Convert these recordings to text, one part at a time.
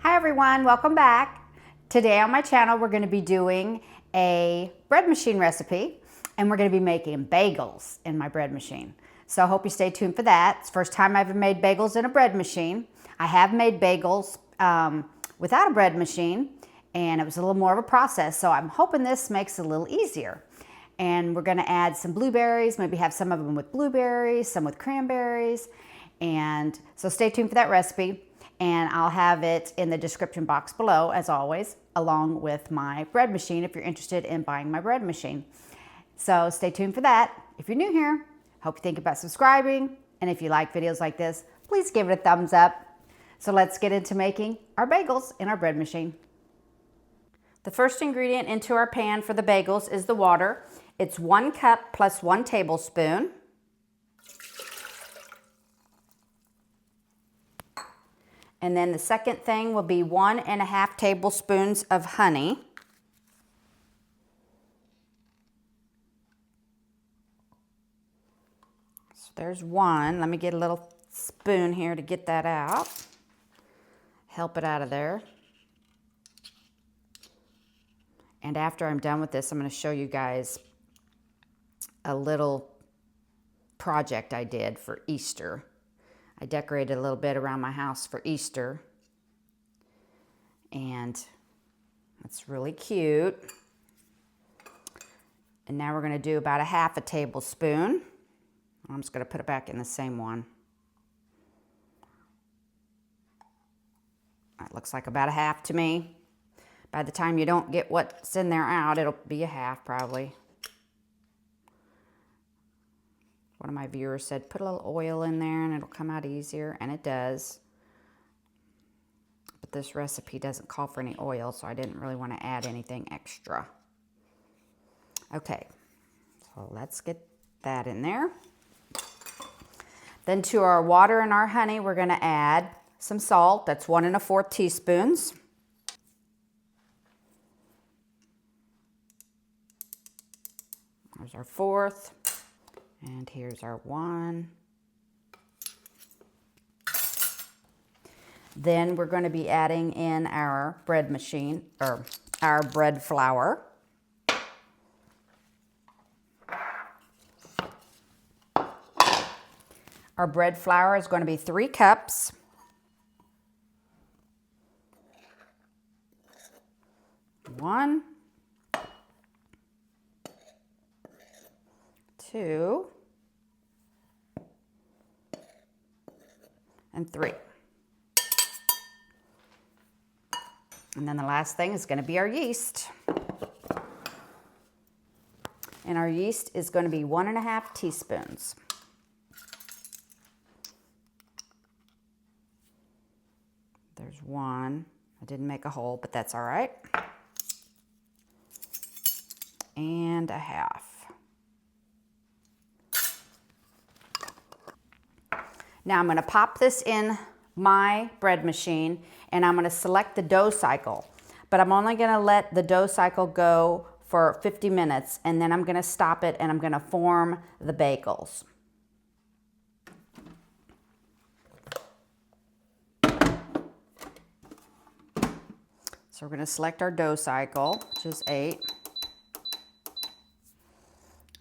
Hi everyone, welcome back. Today on my channel we're going to be doing a bread machine recipe and we're going to be making bagels in my bread machine. So I hope you stay tuned for that. It's the first time I've ever made bagels in a bread machine. I have made bagels without a bread machine and it was a little more of a process, so I'm hoping this makes it a little easier. And we're going to add some blueberries, maybe have some of them with blueberries, some with cranberries, and so stay tuned for that recipe. And I'll have it in the description box below, as always, along with my bread machine if you're interested in buying my bread machine. So stay tuned for that. If you're new here, hope you think about subscribing. And if you like videos like this, please give it a thumbs up. So let's get into making our bagels in our bread machine. The first ingredient into our pan for the bagels is the water. It's 1 cup plus 1 tablespoon. And then the second thing will be 1.5 tablespoons of honey. So there's 1. Let me get a little spoon here to get that out. Help it out of there. And after I'm done with this, I'm going to show you guys a little project I did for Easter. I decorated a little bit around my house for Easter, and it's really cute. And now we're going to do about 1/2 tablespoon. I'm just going to put it back in the same one. That looks like about 1/2 to me. By the time you don't get what's in there out, it'll be 1/2 probably. One of my viewers said, put a little oil in there and it'll come out easier, and it does. But this recipe doesn't call for any oil, so I didn't really want to add anything extra. Okay, so let's get that in there. Then to our water and our honey, we're going to add some salt. That's 1 1/4 teaspoons. There's our 1/4. And here's our 1. Then we're going to be adding in our bread machine, or our bread flour. Our bread flour is going to be 3 cups. One, 2, and 3. And then the last thing is going to be our yeast. And our yeast is going to be 1 1/2 teaspoons. There's 1. I didn't make a hole, but that's all right. And 1/2. Now I'm going to pop this in my bread machine and I'm going to select the dough cycle. But I'm only going to let the dough cycle go for 50 minutes and then I'm going to stop it and I'm going to form the bagels. So we're going to select our dough cycle, which is 8.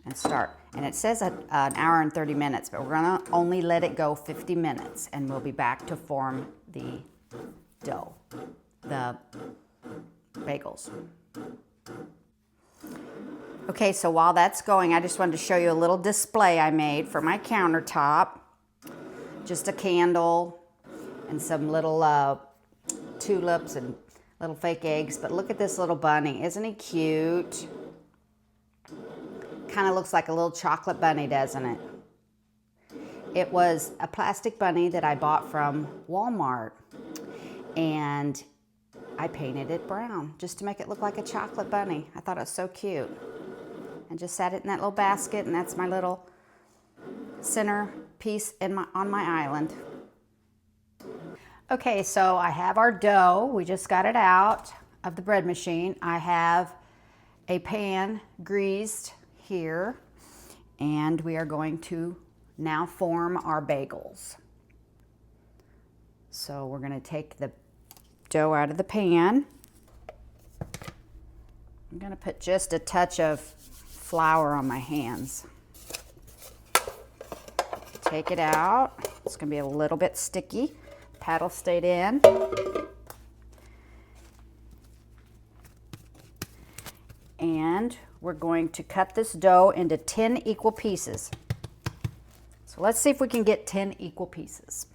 And start. And it says an hour and 30 minutes, but we're going to only let it go 50 minutes and we'll be back to form the dough, the bagels. Okay, so while that's going, I just wanted to show you a little display I made for my countertop. Just a candle and some little tulips and little fake eggs. But look at this little bunny. Isn't he cute? Kind of looks like a little chocolate bunny, doesn't it? It was a plastic bunny that I bought from Walmart, and I painted it brown just to make it look like a chocolate bunny. I thought it was so cute, and just set it in that little basket, and that's my little center piece on my island. Okay, so I have our dough. We just got it out of the bread machine. I have a pan greased here, and we are going to now form our bagels. So we're going to take the dough out of the pan. I'm going to put just a touch of flour on my hands. Take it out. It's going to be a little bit sticky. Paddle stayed in. And we're going to cut this dough into 10 equal pieces. So let's see if we can get 10 equal pieces.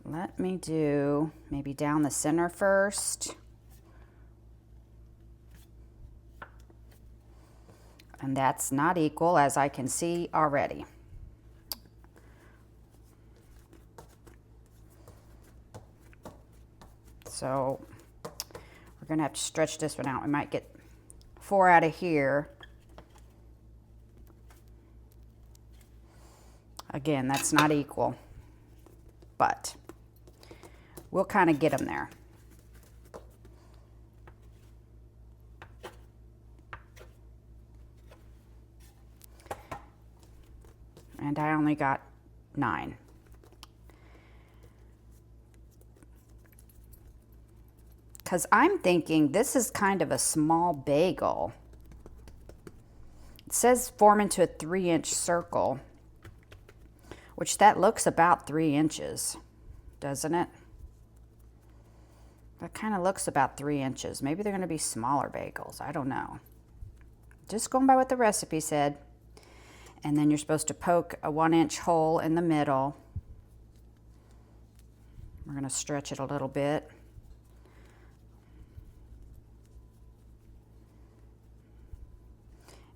Let me do maybe down the center first. And that's not equal, as I can see already. So we're going to have to stretch this one out. We might get 4 out of here. Again, that's not equal, but we'll kind of get them there. And I only got 9. Because I'm thinking this is kind of a small bagel. It says form into a 3-inch circle, which that looks about 3 inches, doesn't it? That kind of looks about 3 inches. Maybe they're going to be smaller bagels. I don't know. Just going by what the recipe said. And then you're supposed to poke a 1-inch hole in the middle. We're going to stretch it a little bit.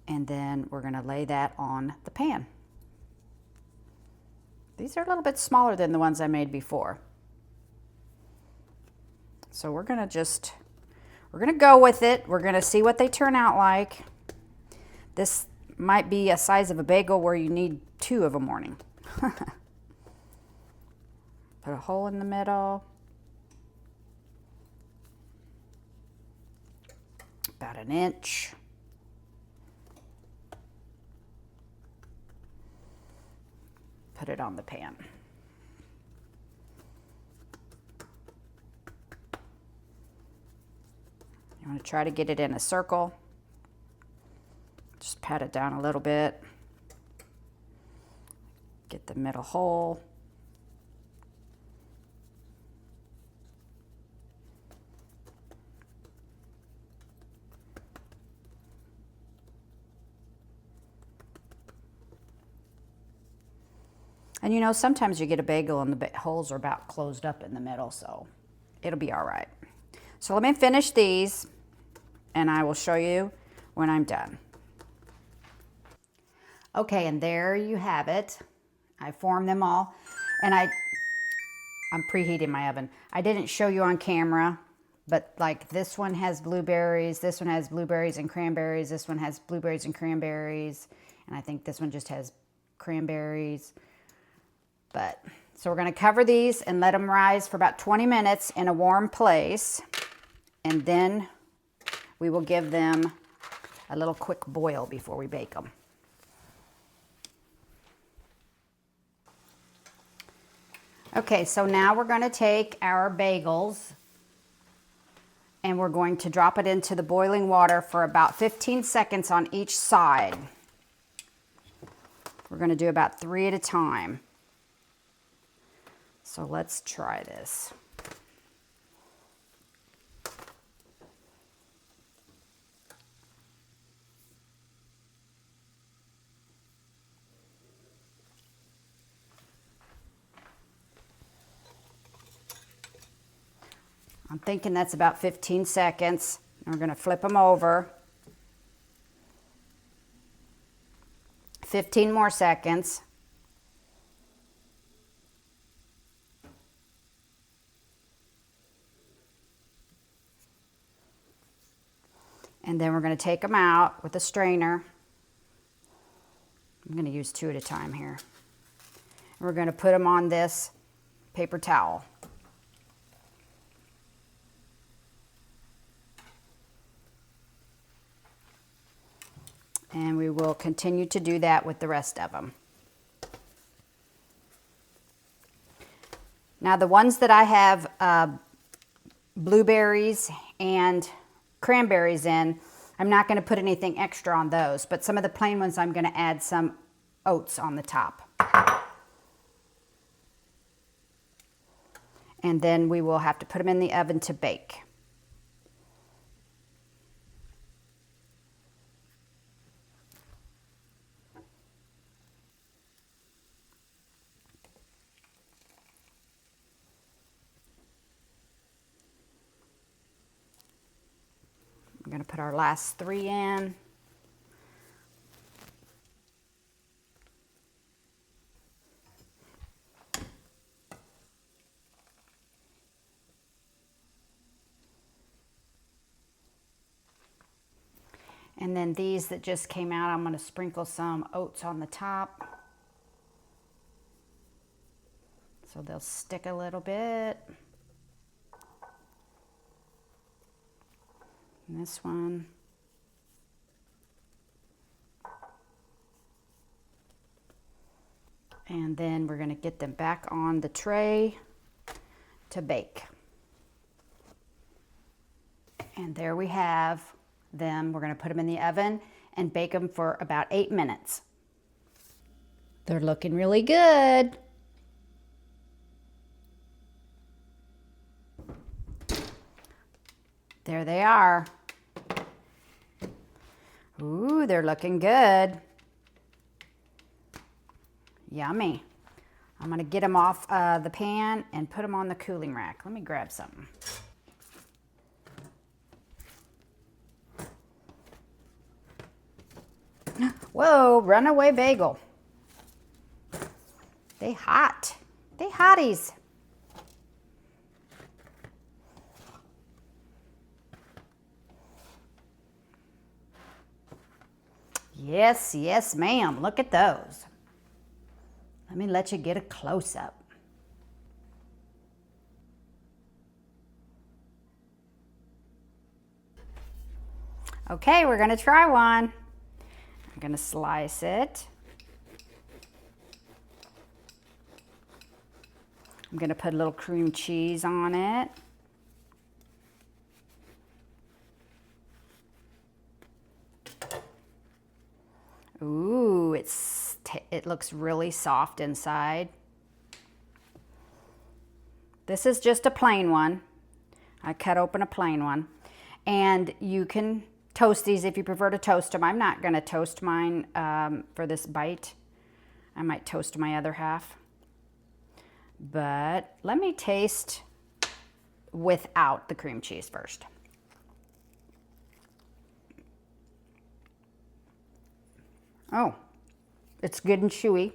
And then we're going to lay that on the pan. These are a little bit smaller than the ones I made before. So we're going to go with it. We're going to see what they turn out like. This might be a size of a bagel where you need 2 of a morning. Put a hole in the middle. About 1 inch. Put it on the pan. You want to try to get it in a circle. Just pat it down a little bit. Get the middle hole. And you know, sometimes you get a bagel and the holes are about closed up in the middle, so it'll be all right. So let me finish these and I will show you when I'm done. Okay, and there you have it. I formed them all, and I'm preheating my oven. I didn't show you on camera, but like this one has blueberries, this one has blueberries and cranberries, this one has blueberries and cranberries, and I think this one just has cranberries. But so we're going to cover these and let them rise for about 20 minutes in a warm place, and then we will give them a little quick boil before we bake them. Okay, so now we're going to take our bagels and we're going to drop it into the boiling water for about 15 seconds on each side. We're going to do about 3 at a time. So let's try this. I'm thinking that's about 15 seconds. We're going to flip them over. 15 more seconds. And then we're going to take them out with a strainer. I'm going to use 2 at a time here. And we're going to put them on this paper towel. And we will continue to do that with the rest of them. Now the ones that I have blueberries and cranberries in, I'm not going to put anything extra on those, but some of the plain ones I'm going to add some oats on the top. And then we will have to put them in the oven to bake. I'm going to put our last 3 in. And then these that just came out, I'm going to sprinkle some oats on the top, so they'll stick a little bit. And this one. And then we're going to get them back on the tray to bake. And there we have them. We're going to put them in the oven and bake them for about 8 minutes. They're looking really good. There they are. Ooh, they're looking good. Yummy. I'm going to get them off the pan and put them on the cooling rack. Let me grab something. Whoa, runaway bagel. They hot. They hotties. Yes, yes, ma'am. Look at those. Let me let you get a close-up. Okay, we're going to try one. I'm going to slice it. I'm going to put a little cream cheese on it. Ooh, it looks really soft inside. This is just a plain one. I cut open a plain one. And you can toast these if you prefer to toast them. I'm not going to toast mine for this bite. I might toast my other half. But let me taste without the cream cheese first. Oh, it's good and chewy.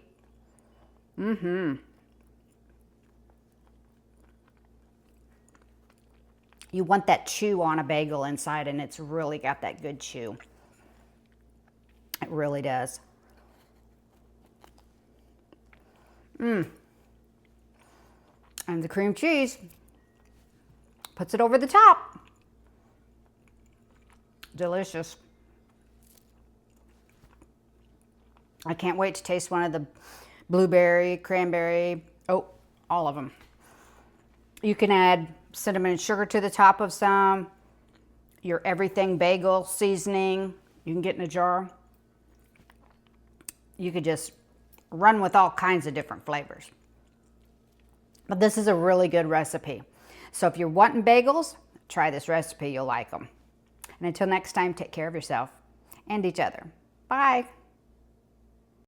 You want that chew on a bagel inside, and it's really got that good chew. It really does. And the cream cheese puts it over the top. Delicious. I can't wait to taste one of the blueberry, cranberry, oh, all of them. You can add cinnamon and sugar to the top of some. Your everything bagel seasoning you can get in a jar. You could just run with all kinds of different flavors. But this is a really good recipe. So if you're wanting bagels, try this recipe. You'll like them. And until next time, take care of yourself and each other. Bye.